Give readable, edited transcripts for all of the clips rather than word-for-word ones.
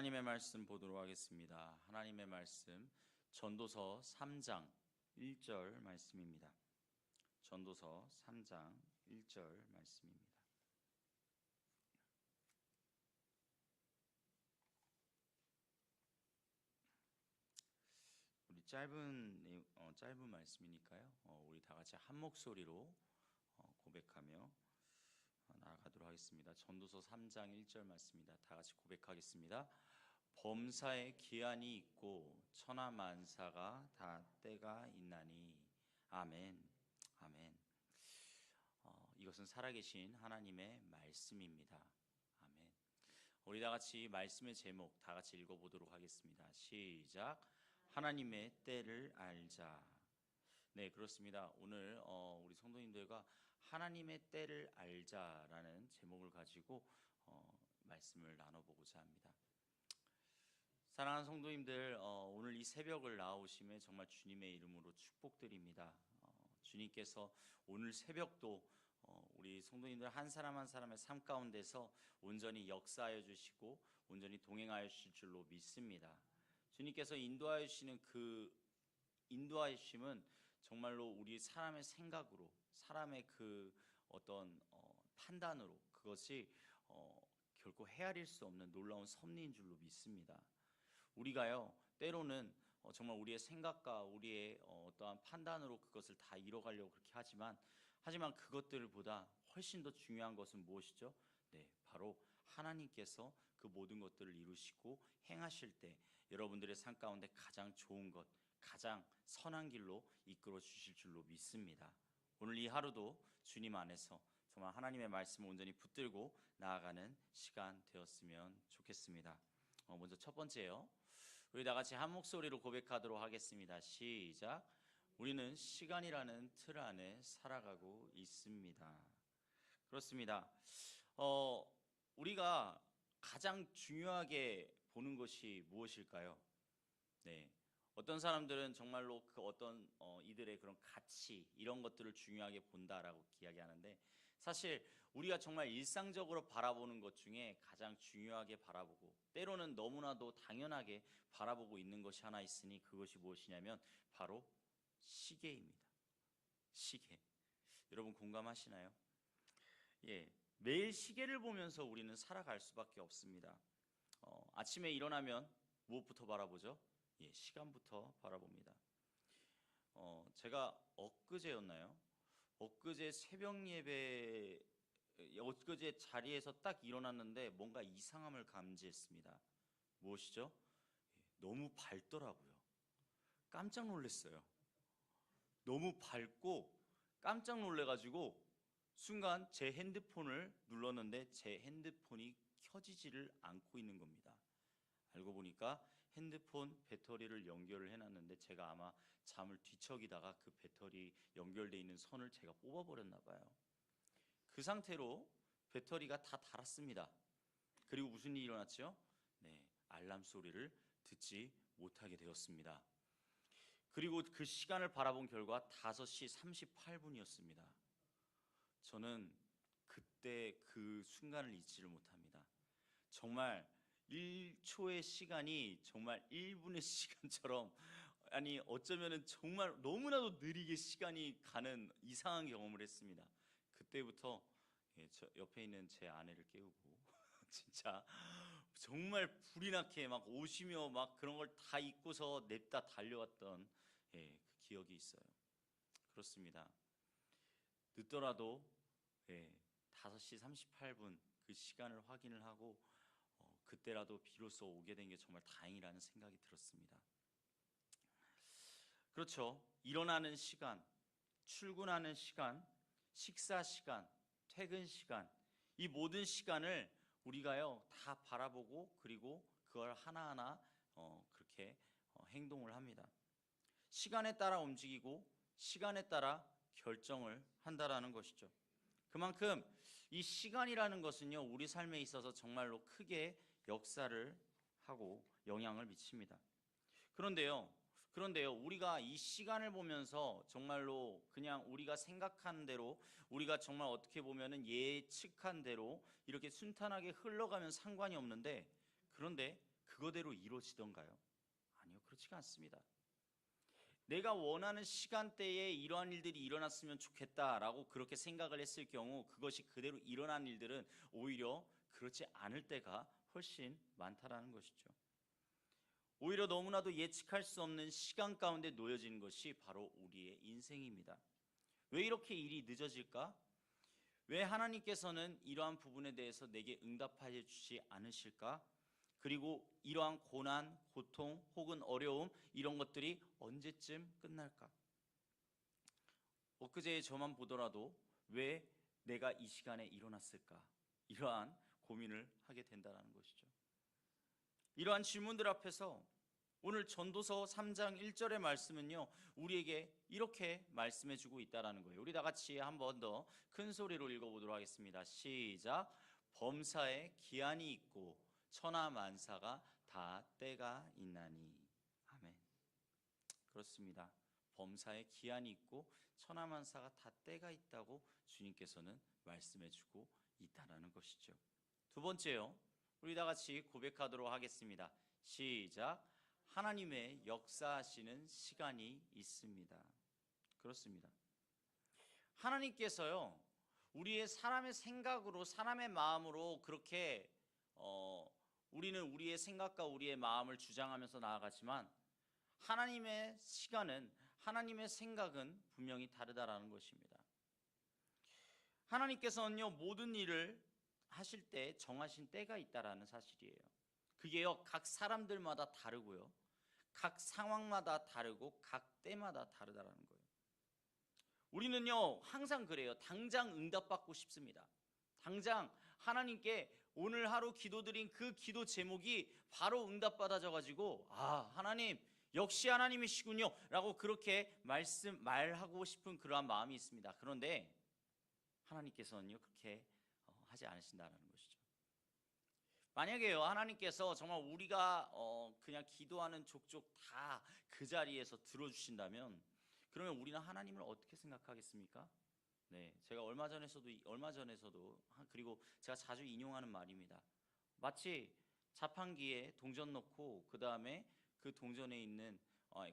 하나님의 말씀 보도록 하겠습니다. 하나님의 말씀 전도서 3장 1절 말씀입니다. 전도서 3장 1절 말씀입니다. 우리 짧은 말씀이니까요. 우리 다 같이 한 목소리로 고백하며 나아가도록 하겠습니다. 전도서 3장 1절 말씀입니다. 다 같이 고백하겠습니다. 범사에 기한이 있고 천하만사가 다 때가 있나니. 아멘. 아멘. 이것은 살아계신 하나님의 말씀입니다. 아멘. 우리 다 같이 말씀의 제목 다 같이 읽어보도록 하겠습니다. 시작. 하나님의 때를 알자. 네, 그렇습니다. 오늘 우리 성도님들과 하나님의 때를 알자라는 제목을 가지고 말씀을 나눠보고자 합니다. 사랑하는 성도님들, 오늘 이 새벽을 나오심에 정말 주님의 이름으로 축복드립니다. 주님께서 오늘 새벽도 우리 성도님들 한 사람 한 사람의 삶 가운데서 온전히 역사하여 주시고 온전히 동행하여 주실 줄로 믿습니다. 주님께서 인도하여 주시는 그 인도하심은 정말로 우리 사람의 생각으로, 사람의 그 어떤 판단으로 그것이 결코 헤아릴 수 없는 놀라운 섭리인 줄로 믿습니다. 우리가요 때로는 정말 우리의 생각과 우리의 어떠한 판단으로 그것을 다 이뤄가려고 그렇게 하지만 그것들보다 훨씬 더 중요한 것은 무엇이죠? 네, 바로 하나님께서 그 모든 것들을 이루시고 행하실 때 여러분들의 삶 가운데 가장 좋은 것, 가장 선한 길로 이끌어 주실 줄로 믿습니다. 오늘 이 하루도 주님 안에서 정말 하나님의 말씀을 온전히 붙들고 나아가는 시간 되었으면 좋겠습니다. 먼저 첫 번째요, 우리 다 같이 한 목소리로 고백하도록 하겠습니다. 시작. 우리는 시간이라는 틀 안에 살아가고 있습니다. 그렇습니다. 우리가 가장 중요하게 보는 것이 무엇일까요? 네, 어떤 사람들은 정말로 그 어떤 이들의 그런 가치 이런 것들을 중요하게 본다라고 이야기하는데, 사실 우리가 정말 일상적으로 바라보는 것 중에 가장 중요하게 바라보고 때로는 너무나도 당연하게 바라보고 있는 것이 하나 있으니 그것이 무엇이냐면 바로 시계입니다. 시계. 여러분 공감하시나요? 예, 매일 시계를 보면서 우리는 살아갈 수밖에 없습니다. 아침에 일어나면 무엇부터 바라보죠? 예, 시간부터 바라봅니다. 제가 엊그제였나요? 엊그제 새벽 예배, 엊그제 자리에서 딱 일어났는데 뭔가 이상함을 감지했습니다. 무엇이죠? 예, 너무 밝더라고요. 깜짝 놀랐어요. 너무 밝고 깜짝 놀래가지고 순간 제 핸드폰을 눌렀는데 제 핸드폰이 켜지지를 않고 있는 겁니다. 알고 보니까 핸드폰 배터리를 연결을 해놨는데 제가 아마 잠을 뒤척이다가 그 배터리 연결되어 있는 선을 제가 뽑아버렸나 봐요. 그 상태로 배터리가 다 닳았습니다. 그리고 무슨 일이 일어났죠? 네, 알람 소리를 듣지 못하게 되었습니다. 그리고 그 시간을 바라본 결과 5시 38분이었습니다. 저는 그때 그 순간을 잊지를 못합니다. 정말 1초의 시간이 정말 1분의 시간처럼, 아니 어쩌면 정말 너무나도 느리게 시간이 가는 이상한 경험을 했습니다. 그때부터 저 옆에 있는 제 아내를 깨우고 진짜 정말 불이 나게 막 오시며 막 그런 걸 다 잊고서 냅다 달려왔던 그 기억이 있어요. 그렇습니다. 늦더라도 5시 38분 그 시간을 확인을 하고 그때라도 비로소 오게 된 게 정말 다행이라는 생각이 들었습니다. 그렇죠. 일어나는 시간, 출근하는 시간, 식사 시간, 퇴근 시간, 이 모든 시간을 우리가요 다 바라보고 그리고 그걸 하나하나 그렇게 행동을 합니다. 시간에 따라 움직이고 시간에 따라 결정을 한다라는 것이죠. 그만큼 이 시간이라는 것은요 우리 삶에 있어서 정말로 크게 역사를 하고 영향을 미칩니다. 그런데요 우리가 이 시간을 보면서 정말로 그냥 우리가 생각하는 대로, 우리가 정말 어떻게 보면은 예측한 대로 이렇게 순탄하게 흘러가면 상관이 없는데, 그런데 그거대로 이루어지던가요? 아니요, 그렇지가 않습니다. 내가 원하는 시간대에 이러한 일들이 일어났으면 좋겠다라고 그렇게 생각을 했을 경우 그것이 그대로 일어난 일들은 오히려 그렇지 않을 때가 훨씬 많다라는 것이죠. 오히려 너무나도 예측할 수 없는 시간 가운데 놓여지는 것이 바로 우리의 인생입니다. 왜 이렇게 일이 늦어질까? 왜 하나님께서는 이러한 부분에 대해서 내게 응답하여 주지 않으실까? 그리고 이러한 고난, 고통 혹은 어려움 이런 것들이 언제쯤 끝날까? 엊그제 저만 보더라도 왜 내가 이 시간에 일어났을까? 이러한 고민을 하게 된다는 것이죠. 이러한 질문들 앞에서 오늘 전도서 3장 1절의 말씀은요, 우리에게 이렇게 말씀해 주고 있다는 거예요. 우리 다 같이 한 번 더 큰 소리로 읽어보도록 하겠습니다. 시작. 범사에 기한이 있고 천하만사가 다 때가 있나니. 아멘. 그렇습니다. 범사에 기한이 있고 천하만사가 다 때가 있다고 주님께서는 말씀해 주고 있다는 것이죠. 두 번째요, 우리 다 같이 고백하도록 하겠습니다. 시작. 하나님의 역사하시는 시간이 있습니다. 그렇습니다. 하나님께서요, 우리의 사람의 생각으로 사람의 마음으로 그렇게 우리는 우리의 생각과 우리의 마음을 주장하면서 나아가지만 하나님의 시간은 하나님의 생각은 분명히 다르다라는 것입니다. 하나님께서는요, 모든 일을 하실 때 정하신 때가 있다라는 사실이에요. 그게요, 각 사람들마다 다르고요, 각 상황마다 다르고 각 때마다 다르다라는 거예요. 우리는요, 항상 그래요. 당장 응답받고 싶습니다. 당장 하나님께 오늘 하루 기도드린 그 기도 제목이 바로 응답받아져 가지고 하나님 역시 하나님이시군요 라고 그렇게 말하고 싶은 그러한 마음이 있습니다. 그런데 하나님께서는요, 그렇게 하지 않으신다는 것이죠. 만약에요, 하나님께서 정말 우리가 그냥 기도하는 족족 다 그 자리에서 들어주신다면, 그러면 우리는 하나님을 어떻게 생각하겠습니까? 네, 제가 얼마 전에서도 그리고 제가 자주 인용하는 말입니다. 마치 자판기에 동전 넣고 그 다음에 그 동전에 있는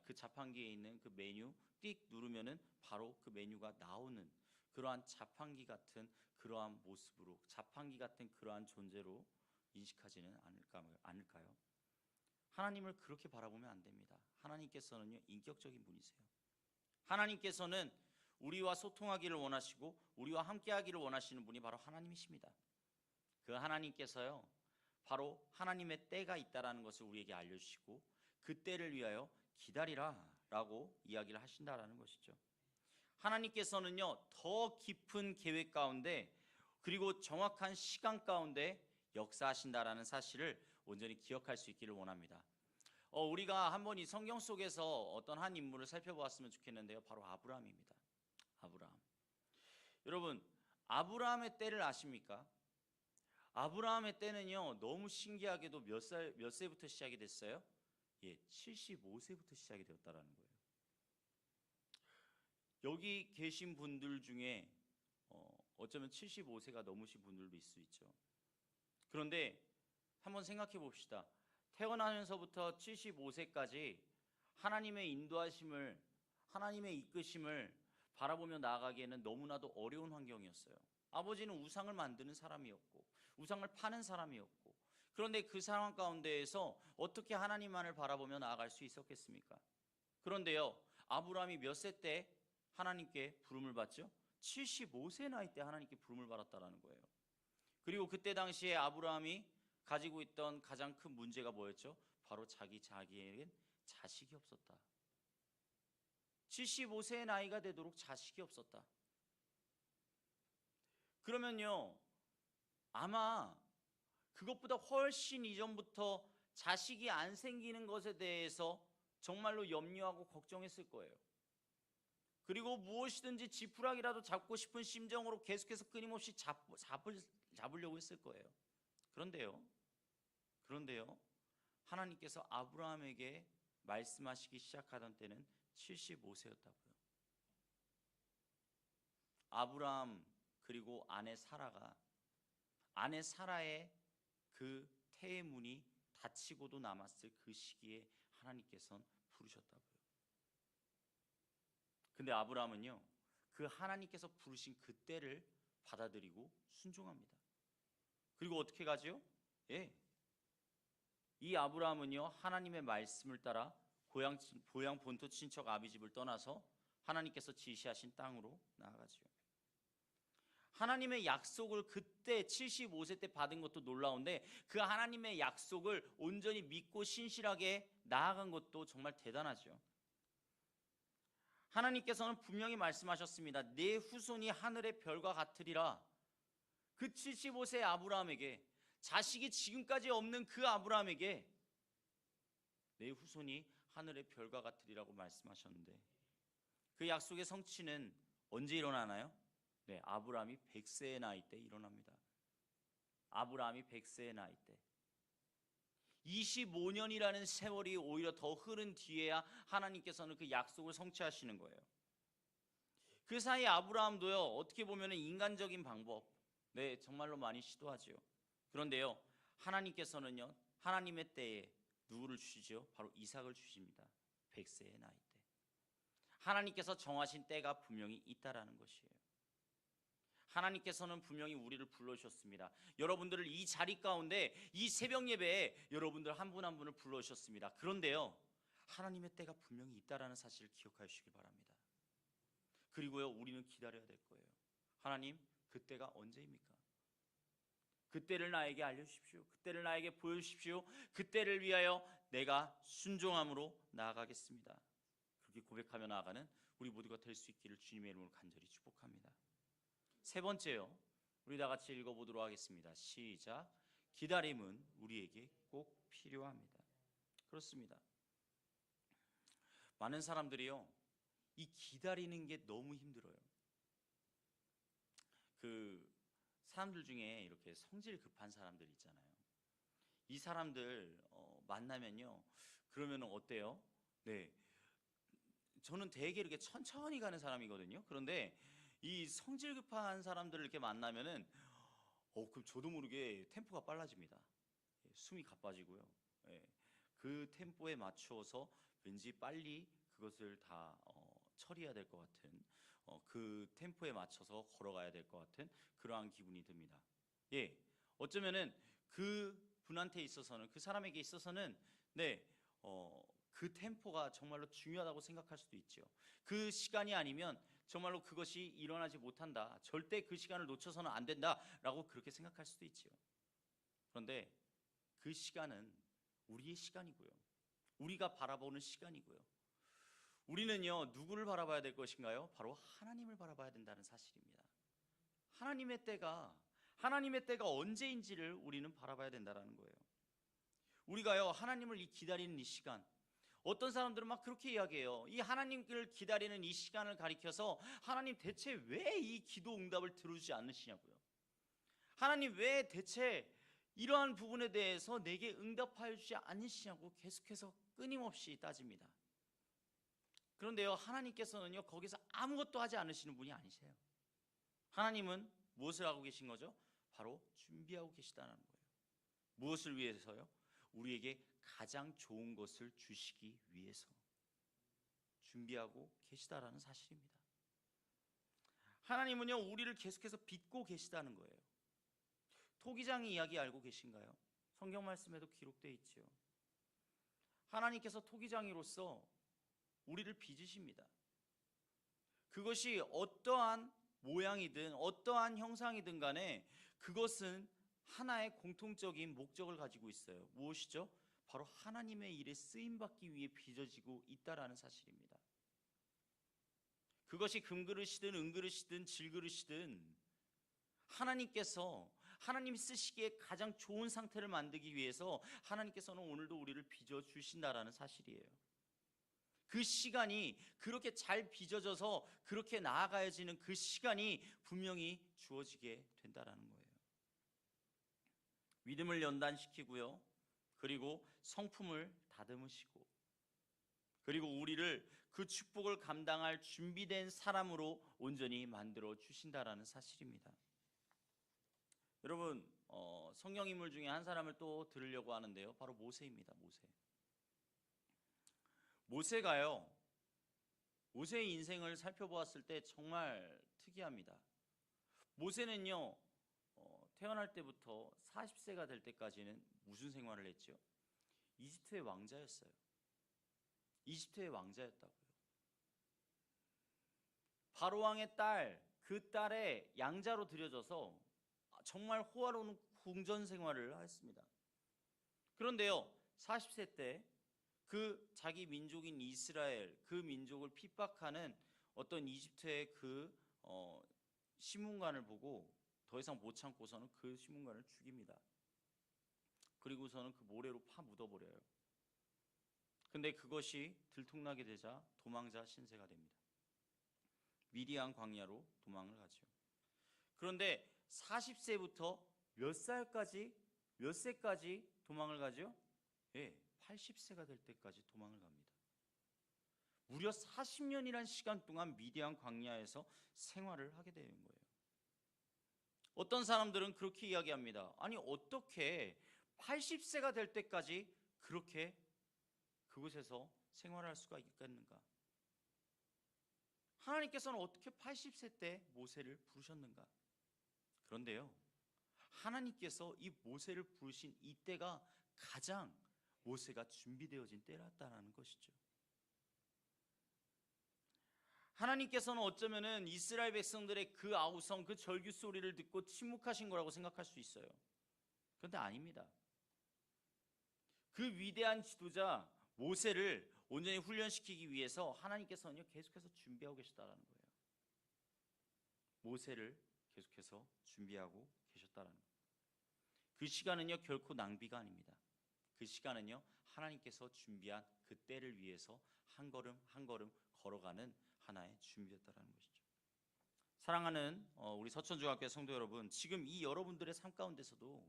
그 자판기에 있는 그 메뉴 띡 누르면은 바로 그 메뉴가 나오는 그러한 자판기 같은 그러한 모습으로, 자판기 같은 그러한 존재로 인식하지는 않을까요? 하나님을 그렇게 바라보면 안 됩니다. 하나님께서는요, 인격적인 분이세요. 하나님께서는 우리와 소통하기를 원하시고 우리와 함께하기를 원하시는 분이 바로 하나님이십니다. 그 하나님께서요, 바로 하나님의 때가 있다라는 것을 우리에게 알려주시고 그 때를 위하여 기다리라 라고 이야기를 하신다라는 것이죠. 하나님께서는요, 더 깊은 계획 가운데 그리고 정확한 시간 가운데 역사하신다라는 사실을 온전히 기억할 수 있기를 원합니다. 우리가 한번 이 성경 속에서 어떤 한 인물을 살펴보았으면 좋겠는데요, 바로 아브라함입니다. 아브라함. 여러분, 아브라함의 때를 아십니까? 아브라함의 때는요, 너무 신기하게도 몇 세부터 시작이 됐어요? 75세부터 시작이 되었다라는 거예요. 여기 계신 분들 중에 어쩌면 75세가 넘으신 분들도 있을 수 있죠. 그런데 한번 생각해 봅시다. 태어나면서부터 75세까지 하나님의 인도하심을, 하나님의 이끄심을 바라보며 나아가기에는 너무나도 어려운 환경이었어요. 아버지는 우상을 만드는 사람이었고 우상을 파는 사람이었고, 그런데 그 상황 가운데에서 어떻게 하나님만을 바라보며 나아갈 수 있었겠습니까? 그런데요, 아브라함이 몇 세 때 하나님께 부름을 받죠? 75세 나이 때 하나님께 부름을 받았다는 거예요. 그리고 그때 당시에 아브라함이 가지고 있던 가장 큰 문제가 뭐였죠? 바로 자기에겐 자식이 없었다. 75세의 나이가 되도록 자식이 없었다. 그러면요, 아마 그것보다 훨씬 이전부터 자식이 안 생기는 것에 대해서 정말로 염려하고 걱정했을 거예요. 그리고 무엇이든지 지푸라기라도 잡고 싶은 심정으로 계속해서 끊임없이 잡으려고 했을 거예요. 그런데요, 하나님께서 아브라함에게 말씀하시기 시작하던 때는 75세였다고요. 아브라함 그리고 아내 사라의 그 태의 문이 다치고도 남았을 그 시기에 하나님께서는 부르셨다고요. 근데 아브라함은요, 그 하나님께서 부르신 그 때를 받아들이고 순종합니다. 그리고 어떻게 가죠? 예, 이 아브라함은요, 하나님의 말씀을 따라 고향 본토 친척 아비집을 떠나서 하나님께서 지시하신 땅으로 나아가죠. 하나님의 약속을 그때 75세 때 받은 것도 놀라운데, 그 하나님의 약속을 온전히 믿고 신실하게 나아간 것도 정말 대단하죠. 하나님께서는 분명히 말씀하셨습니다. 내 후손이 하늘의 별과 같으리라. 그 75세 아브라함에게, 자식이 지금까지 없는 그 아브라함에게 내 후손이 하늘의 별과 같으리라고 말씀하셨는데, 그 약속의 성취는 언제 일어나나요? 네, 아브라함이 100세의 나이 때 일어납니다. 아브라함이 100세의 나이 때. 25년이라는 세월이 오히려 더 흐른 뒤에야 하나님께서는 그 약속을 성취하시는 거예요. 그 사이 아브라함도요, 어떻게 보면 인간적인 방법, 네, 정말로 많이 시도하죠. 그런데요, 하나님께서는요, 하나님의 때에 누구를 주시죠? 바로 이삭을 주십니다. 100세의 나이 때. 하나님께서 정하신 때가 분명히 있다라는 것이에요. 하나님께서는 분명히 우리를 불러주셨습니다. 여러분들을 이 자리 가운데, 이 새벽 예배에 여러분들 한 분 한 분을 불러주셨습니다. 그런데요, 하나님의 때가 분명히 있다라는 사실을 기억해 주시기 바랍니다. 그리고요, 우리는 기다려야 될 거예요. 하나님, 그때가 언제입니까? 그때를 나에게 알려주십시오. 그때를 나에게 보여주십시오. 그때를 위하여 내가 순종함으로 나아가겠습니다. 그렇게 고백하며 나아가는 우리 모두가 될 수 있기를 주님의 이름으로 간절히 축복합니다. 세 번째요, 우리 다 같이 읽어보도록 하겠습니다. 시작. 기다림은 우리에게 꼭 필요합니다. 그렇습니다. 많은 사람들이요, 이 기다리는 게 너무 힘들어요. 그 사람들 중에 이렇게 성질 급한 사람들 있잖아요. 이 사람들 만나면요, 그러면 어때요? 네, 저는 되게 이렇게 천천히 가는 사람이거든요. 그런데 이 성질 급한 사람들을 이렇게 만나면은 그럼 저도 모르게 템포가 빨라집니다. 예, 숨이 가빠지고요. 예, 그 템포에 맞추어서 왠지 빨리 그것을 다 처리해야 될 것 같은, 그 템포에 맞춰서 걸어가야 될 것 같은 그러한 기분이 듭니다. 예, 어쩌면은 그 분한테 있어서는, 그 사람에게 있어서는 네, 그 템포가 정말로 중요하다고 생각할 수도 있죠. 그 시간이 아니면 정말로 그것이 일어나지 못한다, 절대 그 시간을 놓쳐서는 안 된다라고 그렇게 생각할 수도 있죠. 그런데 그 시간은 우리의 시간이고요, 우리가 바라보는 시간이고요, 우리는요, 누구를 바라봐야 될 것인가요? 바로 하나님을 바라봐야 된다는 사실입니다. 하나님의 때가 언제인지를 우리는 바라봐야 된다는 거예요. 우리가요, 하나님을 기다리는 이 시간, 어떤 사람들은 막 그렇게 이야기해요. 이 하나님을 기다리는 이 시간을 가리켜서, 하나님 대체 왜 이 기도 응답을 들어주지 않으시냐고요. 하나님 왜 대체 이러한 부분에 대해서 내게 응답하여 주지 않으시냐고 계속해서 끊임없이 따집니다. 그런데요, 하나님께서는요, 거기서 아무것도 하지 않으시는 분이 아니세요. 하나님은 무엇을 하고 계신 거죠? 바로 준비하고 계시다는 거예요. 무엇을 위해서요? 우리에게 가장 좋은 것을 주시기 위해서 준비하고 계시다라는 사실입니다. 하나님은요, 우리를 계속해서 빚고 계시다는 거예요. 토기장의 이야기 알고 계신가요? 성경 말씀에도 기록되어 있죠. 하나님께서 토기장이로서 우리를 빚으십니다. 그것이 어떠한 모양이든 어떠한 형상이든 간에 그것은 하나의 공통적인 목적을 가지고 있어요. 무엇이죠? 바로 하나님의 일에 쓰임받기 위해 빚어지고 있다라는 사실입니다. 그것이 금그릇이든 은그릇이든 질그릇이든 하나님께서 하나님이 쓰시기에 가장 좋은 상태를 만들기 위해서 하나님께서는 오늘도 우리를 빚어주신다라는 사실이에요. 그 시간이 그렇게 잘 빚어져서 그렇게 나아가야지는 그 시간이 분명히 주어지게 된다라는 거예요. 믿음을 연단시키고요, 그리고 성품을 다듬으시고, 그리고 우리를 그 축복을 감당할 준비된 사람으로 온전히 만들어 주신다라는 사실입니다. 여러분, 성경 인물 중에 한 사람을 또 들으려고 하는데요. 바로 모세입니다. 모세가요. 모세의 인생을 살펴보았을 때 정말 특이합니다. 모세는요. 태어날 때부터 40세가 될 때까지는 무슨 생활을 했죠? 이집트의 왕자였어요. 이집트의 왕자였다고요. 바로 왕의 딸, 그 딸의 양자로 들여져서 정말 호화로운 궁전 생활을 했습니다. 그런데요, 40세 때 그 자기 민족인 이스라엘, 그 민족을 핍박하는 어떤 이집트의 그 시문관을 보고 더 이상 못 참고서는 그 시문관을 죽입니다. 그리고서는 그 모래로 파 묻어버려요. 근데 그것이 들통나게 되자 도망자 신세가 됩니다. 미디안 광야로 도망을 가죠. 그런데 40세부터 몇 세까지 도망을 가죠? 예, 80세가 될 때까지 도망을 갑니다. 무려 40년이란 시간 동안 미디안 광야에서 생활을 하게 되는 거예요. 어떤 사람들은 그렇게 이야기합니다. 아니, 어떻게 80세가 될 때까지 그렇게 그곳에서 생활할 수가 있겠는가? 하나님께서는 어떻게 80세 때 모세를 부르셨는가? 그런데요, 하나님께서 이 모세를 부르신 이때가 가장 모세가 준비되어진 때였다는 것이죠. 하나님께서는 어쩌면은 이스라엘 백성들의 그 아우성, 그 절규 소리를 듣고 침묵하신 거라고 생각할 수 있어요. 그런데 아닙니다. 그 위대한 지도자 모세를 온전히 훈련시키기 위해서 하나님께서는요, 계속해서 준비하고 계셨다는 거예요. 모세를 계속해서 준비하고 계셨다는 거예요. 그 시간은요, 결코 낭비가 아닙니다. 그 시간은요, 하나님께서 준비한 그 때를 위해서 한 걸음 한 걸음 걸어가는 하나의 준비였다는 것이죠. 사랑하는 우리 서천중학교 성도 여러분, 지금 이 여러분들의 삶 가운데서도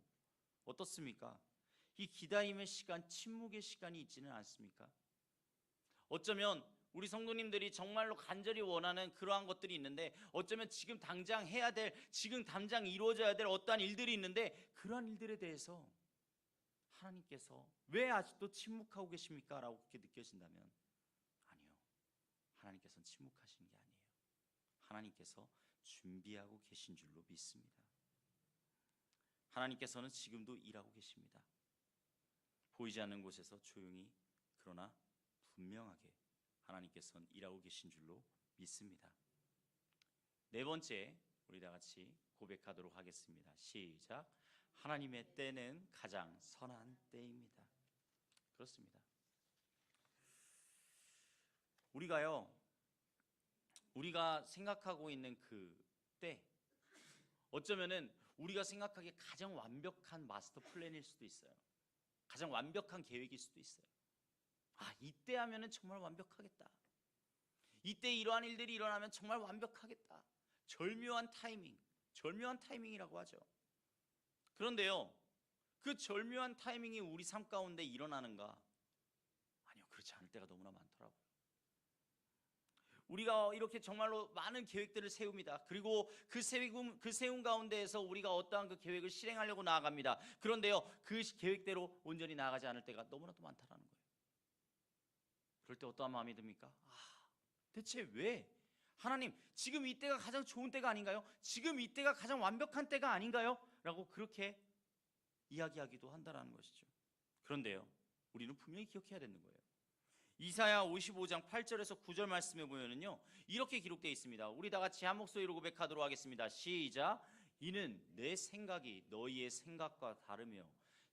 어떻습니까? 이 기다림의 시간, 침묵의 시간이 있지는 않습니까? 어쩌면 우리 성도님들이 정말로 간절히 원하는 그러한 것들이 있는데, 어쩌면 지금 당장 해야 될, 지금 당장 이루어져야 될 어떠한 일들이 있는데, 그러한 일들에 대해서 하나님께서 왜 아직도 침묵하고 계십니까? 라고 그렇게 느껴진다면, 아니요, 하나님께서는 침묵하시는 게 아니에요. 하나님께서 준비하고 계신 줄로 믿습니다. 하나님께서는 지금도 일하고 계십니다. 보이지 않는 곳에서 조용히, 그러나 분명하게 하나님께서는 일하고 계신 줄로 믿습니다. 네 번째, 우리 다 같이 고백하도록 하겠습니다. 시작. 하나님의 때는 가장 선한 때입니다. 그렇습니다. 우리가 생각하고 있는 그 때, 어쩌면은 우리가 생각하기에 가장 완벽한 마스터 플랜일 수도 있어요. 가장 완벽한 계획일 수도 있어요. 아, 이때 하면은 정말 완벽하겠다. 이때 이러한 일들이 일어나면 정말 완벽하겠다. 절묘한 타이밍이라고 하죠. 그런데요, 그 절묘한 타이밍이 우리 삶 가운데 일어나는가? 아니요, 그렇지 않을 때가 너무나 많더라고요. 우리가 이렇게 정말로 많은 계획들을 세웁니다. 그리고 그 세운 가운데에서 우리가 어떠한 그 계획을 실행하려고 나아갑니다. 그런데요, 그 계획대로 온전히 나아가지 않을 때가 너무나도 많다는 거예요. 그럴 때 어떠한 마음이 듭니까? 대체 왜? 하나님, 지금 이때가 가장 좋은 때가 아닌가요? 지금 이때가 가장 완벽한 때가 아닌가요? 라고 그렇게 이야기하기도 한다는 것이죠. 그런데요, 우리는 분명히 기억해야 되는 거예요. 이사야 55장 8절에서 9절 말씀에 보면은요, 이렇게 기록되어 있습니다. 우리 다 같이 한 목소리로 고백하도록 하겠습니다. 시작. 이는 내 생각이 너희의 생각과 다르며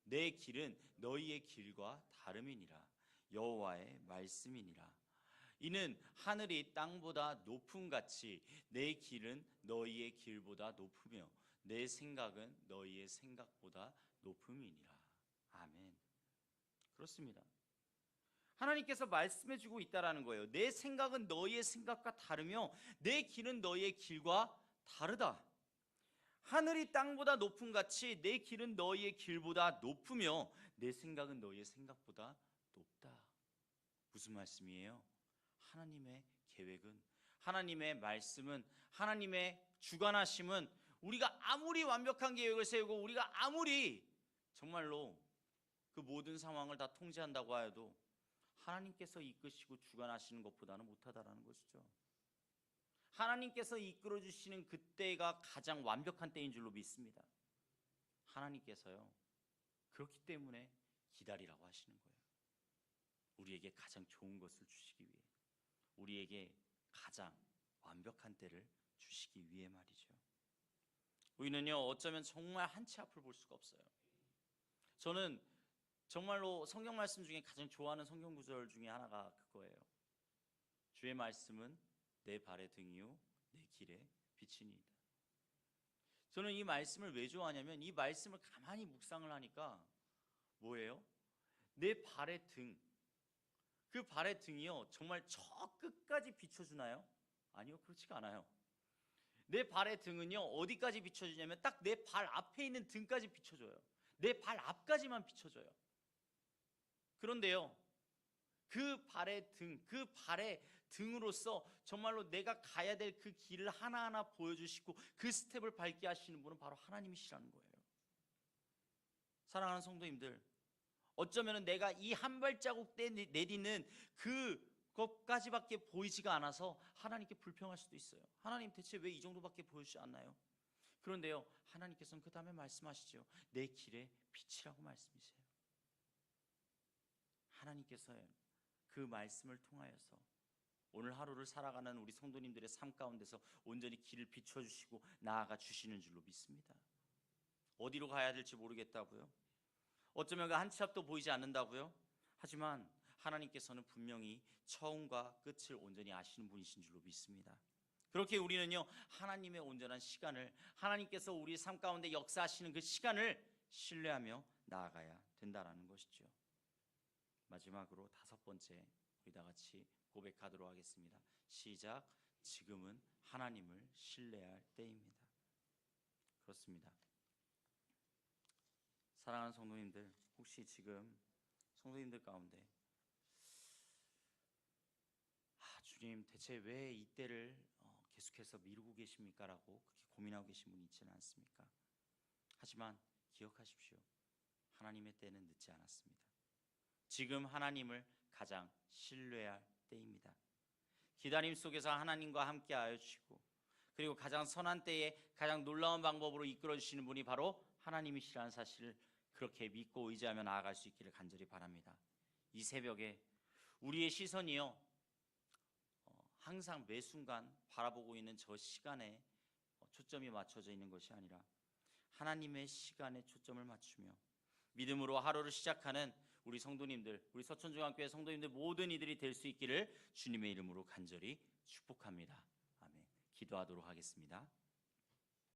내 길은 너희의 길과 다름이니라. 여호와의 말씀이니라. 이는 하늘이 땅보다 높음같이 내 길은 너희의 길보다 높으며 내 생각은 너희의 생각보다 높음이니라. 아멘. 그렇습니다. 하나님께서 말씀해주고 있다라는 거예요. 내 생각은 너희의 생각과 다르며 내 길은 너희의 길과 다르다. 하늘이 땅보다 높음같이 내 길은 너희의 길보다 높으며 내 생각은 너희의 생각보다 높다. 무슨 말씀이에요? 하나님의 계획은, 하나님의 말씀은, 하나님의 주관하심은 우리가 아무리 완벽한 계획을 세우고 우리가 아무리 정말로 그 모든 상황을 다 통제한다고 하여도 하나님께서 이끄시고 주관하시는 것보다는 못하다라는 것이죠. 하나님께서 이끌어 주시는 그때가 가장 완벽한 때인 줄로 믿습니다. 하나님께서요, 그렇기 때문에 기다리라고 하시는 거예요. 우리에게 가장 좋은 것을 주시기 위해, 우리에게 가장 완벽한 때를 주시기 위해 말이죠. 우리는요, 어쩌면 정말 한치 앞을 볼 수가 없어요. 저는 정말로 성경 말씀 중에 가장 좋아하는 성경 구절 중에 하나가 그거예요. 주의 말씀은 내 발의 등이요 내 길의 빛이니이다. 저는 이 말씀을 왜 좋아하냐면 이 말씀을 가만히 묵상을 하니까 뭐예요? 내 발의 등, 그 발의 등이요 정말 저 끝까지 비춰주나요? 아니요, 그렇지가 않아요. 내 발의 등은요 어디까지 비춰주냐면 딱 내 발 앞에 있는 등까지 비춰줘요. 내 발 앞까지만 비춰줘요. 그런데요, 그 발의 등, 그 발의 등으로서 정말로 내가 가야 될 그 길을 하나하나 보여주시고 그 스텝을 밟게 하시는 분은 바로 하나님이시라는 거예요. 사랑하는 성도님들, 어쩌면 내가 이 한 발자국 내딛는 그것까지밖에 보이지가 않아서 하나님께 불평할 수도 있어요. 하나님 대체 왜 이 정도밖에 보여주지 않나요? 그런데요, 하나님께서는 그 다음에 말씀하시죠. 내 길의 빛이라고 말씀이세요. 하나님께서 그 말씀을 통하여서 오늘 하루를 살아가는 우리 성도님들의 삶 가운데서 온전히 길을 비춰주시고 나아가 주시는 줄로 믿습니다. 어디로 가야 될지 모르겠다고요? 어쩌면 그 한 치 앞도 보이지 않는다고요? 하지만 하나님께서는 분명히 처음과 끝을 온전히 아시는 분이신 줄로 믿습니다. 그렇게 우리는요, 하나님의 온전한 시간을, 하나님께서 우리 삶 가운데 역사하시는 그 시간을 신뢰하며 나아가야 된다라는 것이죠. 마지막으로 다섯 번째, 우리 다 같이 고백하도록 하겠습니다. 시작. 지금은 하나님을 신뢰할 때입니다. 그렇습니다. 사랑하는 성도님들, 혹시 지금 성도님들 가운데 주님 대체 왜 이때를 계속해서 미루고 계십니까? 라고 그렇게 고민하고 계신 분이 있지는 않습니까? 하지만 기억하십시오. 하나님의 때는 늦지 않았습니다. 지금 하나님을 가장 신뢰할 때입니다. 기다림 속에서 하나님과 함께하여 주시고, 그리고 가장 선한 때에 가장 놀라운 방법으로 이끌어 주시는 분이 바로 하나님이시라는 사실을 그렇게 믿고 의지하며 나아갈 수 있기를 간절히 바랍니다. 이 새벽에 우리의 시선이요 항상 매 순간 바라보고 있는 저 시간에 초점이 맞춰져 있는 것이 아니라 하나님의 시간에 초점을 맞추며 믿음으로 하루를 시작하는 우리 성도님들, 우리 서천중앙교회 성도님들 모든 이들이 될 수 있기를 주님의 이름으로 간절히 축복합니다. 아멘. 기도하도록 하겠습니다.